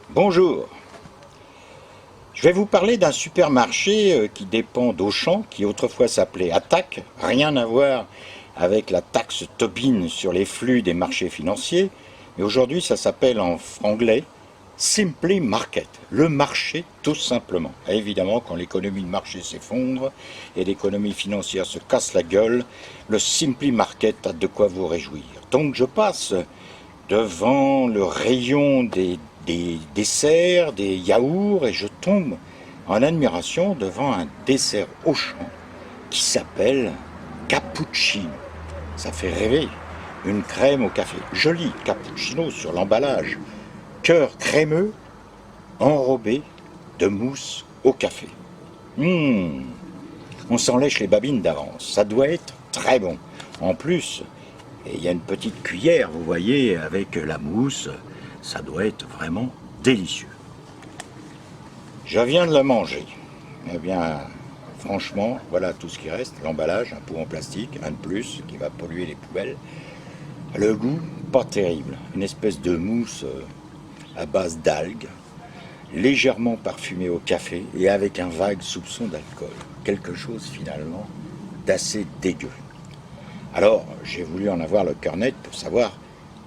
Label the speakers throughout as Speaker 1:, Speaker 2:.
Speaker 1: Bonjour, je vais vous parler d'un supermarché qui dépend d'Auchan, qui autrefois s'appelait Attaque, rien à voir avec la taxe Tobin sur les flux des marchés financiers, mais aujourd'hui ça s'appelle en anglais Simply Market, le marché tout simplement. Et évidemment, quand l'économie de marché s'effondre et l'économie financière se casse la gueule, le Simply Market a de quoi vous réjouir. Donc je passe devant le rayon des desserts, des yaourts, et je tombe en admiration devant un dessert Auchan qui s'appelle cappuccino. Ça fait rêver. Une crème au café. Joli cappuccino sur l'emballage. Cœur crémeux enrobé de mousse au café. On s'en lèche les babines d'avance. Ça doit être très bon. En plus, et il y a une petite cuillère, vous voyez, avec la mousse. Ça doit être vraiment délicieux. Je viens de le manger. Eh bien, franchement, voilà tout ce qui reste. L'emballage, un pot en plastique, un de plus, qui va polluer les poubelles. Le goût, pas terrible. Une espèce de mousse à base d'algues, légèrement parfumée au café et avec un vague soupçon d'alcool. Quelque chose finalement d'assez dégueu. Alors, j'ai voulu en avoir le cœur net pour savoir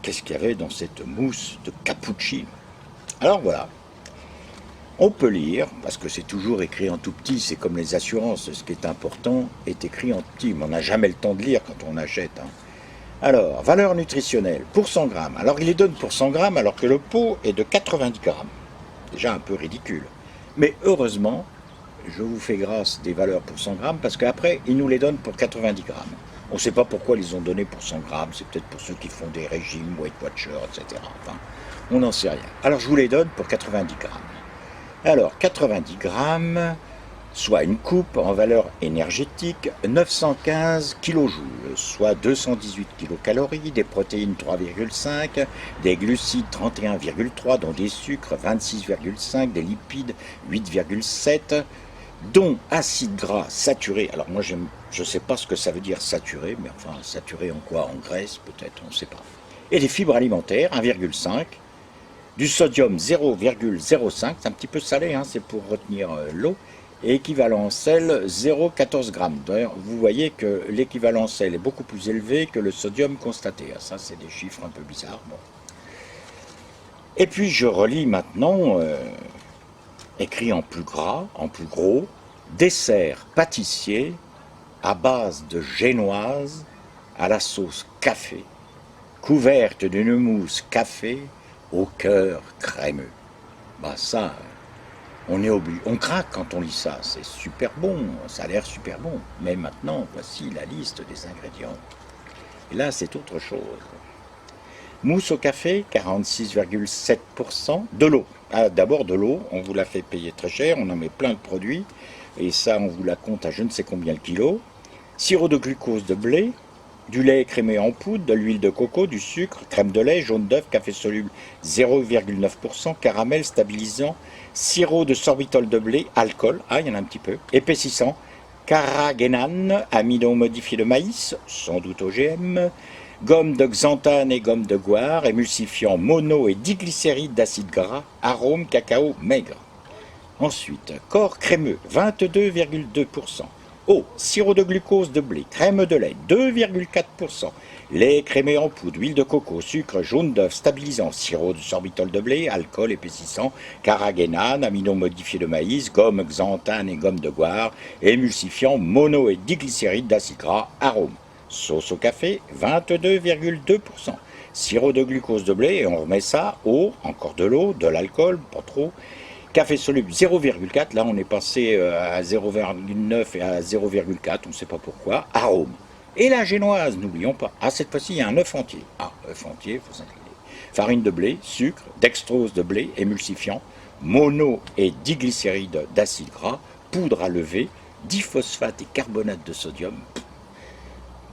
Speaker 1: qu'est-ce qu'il y avait dans cette mousse de cappuccino. Alors voilà, on peut lire, parce que c'est toujours écrit en tout petit, c'est comme les assurances, ce qui est important est écrit en petit, mais on n'a jamais le temps de lire quand on achète. Alors, valeur nutritionnelle, pour 100 grammes. Alors, il les donne pour 100 grammes alors que le pot est de 90 grammes. Déjà un peu ridicule. Mais heureusement, je vous fais grâce des valeurs pour 100 grammes parce qu'après, ils nous les donnent pour 90 grammes. On ne sait pas pourquoi ils les ont donnés pour 100 grammes, c'est peut-être pour ceux qui font des régimes, Weight Watchers, etc. Enfin, on n'en sait rien. Alors, je vous les donne pour 90 grammes. Alors, 90 grammes, soit une coupe en valeur énergétique, 915 kJ, soit 218 kcal, des protéines 3,5, des glucides 31,3, dont des sucres 26,5, des lipides 8,7, dont acide gras saturé. Alors moi je ne sais pas ce que ça veut dire saturé, mais enfin saturé en quoi? En graisse peut-être, on ne sait pas. Et des fibres alimentaires 1,5, du sodium 0,05, c'est un petit peu salé, hein, c'est pour retenir l'eau, et équivalent sel 0,14 g. D'ailleurs, vous voyez que l'équivalent sel est beaucoup plus élevé que le sodium constaté. Ça, c'est des chiffres un peu bizarres. Bon. Et puis, je relis maintenant, écrit en plus gras, en plus gros, dessert pâtissier à base de génoise à la sauce café, couverte d'une mousse café au cœur crémeux. Bah ça, on craque quand on lit ça, c'est super bon, ça a l'air super bon. Mais maintenant, voici la liste des ingrédients. Et là, c'est autre chose. Mousse au café, 46,7%. De l'eau. Ah, d'abord de l'eau, on vous la fait payer très cher, on en met plein de produits. Et ça, on vous la compte à je ne sais combien le kilo. Sirop de glucose de blé, du lait écrémé en poudre, de l'huile de coco, du sucre, crème de lait, jaune d'œuf, café soluble 0,9%, caramel, stabilisant, sirop de sorbitol de blé, alcool, il y en a un petit peu, épaississant, carragénane, amidon modifié de maïs, sans doute OGM, gomme de xanthane et gomme de goire, émulsifiant mono et diglycéride d'acide gras, arôme cacao maigre. Ensuite, corps crémeux, 22,2%. Eau, sirop de glucose de blé, crème de lait, 2,4%. Lait crémé en poudre, huile de coco, sucre, jaune d'œuf, stabilisant, sirop de sorbitol de blé, alcool épaississant, carragénane, amidon modifié de maïs, gomme xanthane et gomme de goire, émulsifiant, mono et diglycéride d'acide gras, arôme. Sauce au café, 22,2%. Sirop de glucose de blé, et on remet ça, eau, encore de l'eau, de l'alcool, pas trop. Café soluble 0,4, là on est passé à 0,9 et à 0,4, on ne sait pas pourquoi. Arôme. Et la génoise, n'oublions pas. Cette fois-ci il y a un œuf entier. Œuf entier, il faut s'incliner. Farine de blé, sucre, dextrose de blé, émulsifiant, mono et diglycéride d'acide gras, poudre à lever, diphosphate et carbonate de sodium,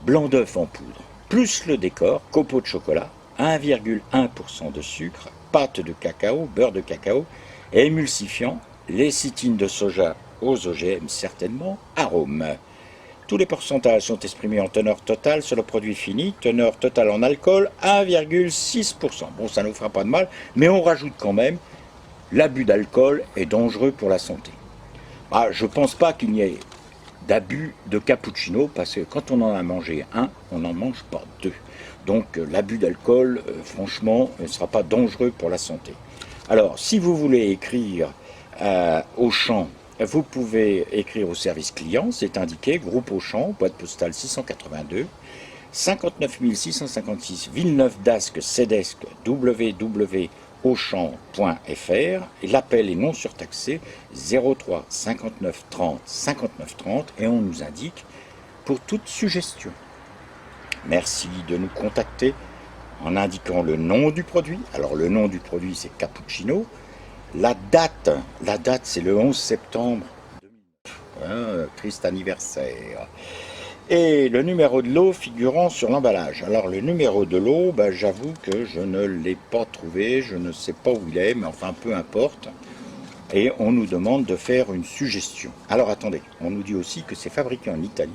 Speaker 1: blanc d'œuf en poudre, plus le décor, copeaux de chocolat, 1,1% de sucre, pâte de cacao, beurre de cacao, émulsifiant, lécithine de soja aux OGM certainement, arôme. Tous les pourcentages sont exprimés en teneur totale sur le produit fini, teneur totale en alcool 1,6%. Bon, ça ne nous fera pas de mal, mais on rajoute quand même l'abus d'alcool est dangereux pour la santé. Ah, je ne pense pas qu'il y ait d'abus de cappuccino, parce que quand on en a mangé un, on n'en mange pas deux. Donc l'abus d'alcool, franchement, ne sera pas dangereux pour la santé. Alors, si vous voulez écrire Auchan, vous pouvez écrire au service client, c'est indiqué, groupe Auchan, boîte postale 682, 59 656 Villeneuve-d'Ascq, Cédesque, www.auchan.fr, et l'appel est non surtaxé 03 59 30 59 30, et on nous indique pour toute suggestion. Merci de nous contacter en indiquant le nom du produit. Alors le nom du produit c'est cappuccino. La date c'est le 11 septembre 2009. Triste anniversaire. Et le numéro de lot figurant sur l'emballage. Alors le numéro de lot, j'avoue que je ne l'ai pas trouvé, je ne sais pas où il est, mais enfin peu importe. Et on nous demande de faire une suggestion. Alors attendez, on nous dit aussi que c'est fabriqué en Italie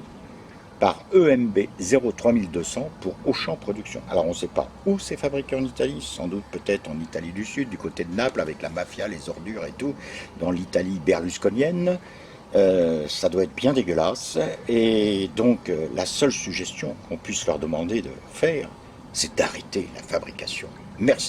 Speaker 1: par EMB 03200 pour Auchan Production. Alors on ne sait pas où c'est fabriqué en Italie, sans doute peut-être en Italie du Sud, du côté de Naples, avec la mafia, les ordures et tout, dans l'Italie berlusconienne. Ça doit être bien dégueulasse, et donc la seule suggestion qu'on puisse leur demander de faire, c'est d'arrêter la fabrication. Merci.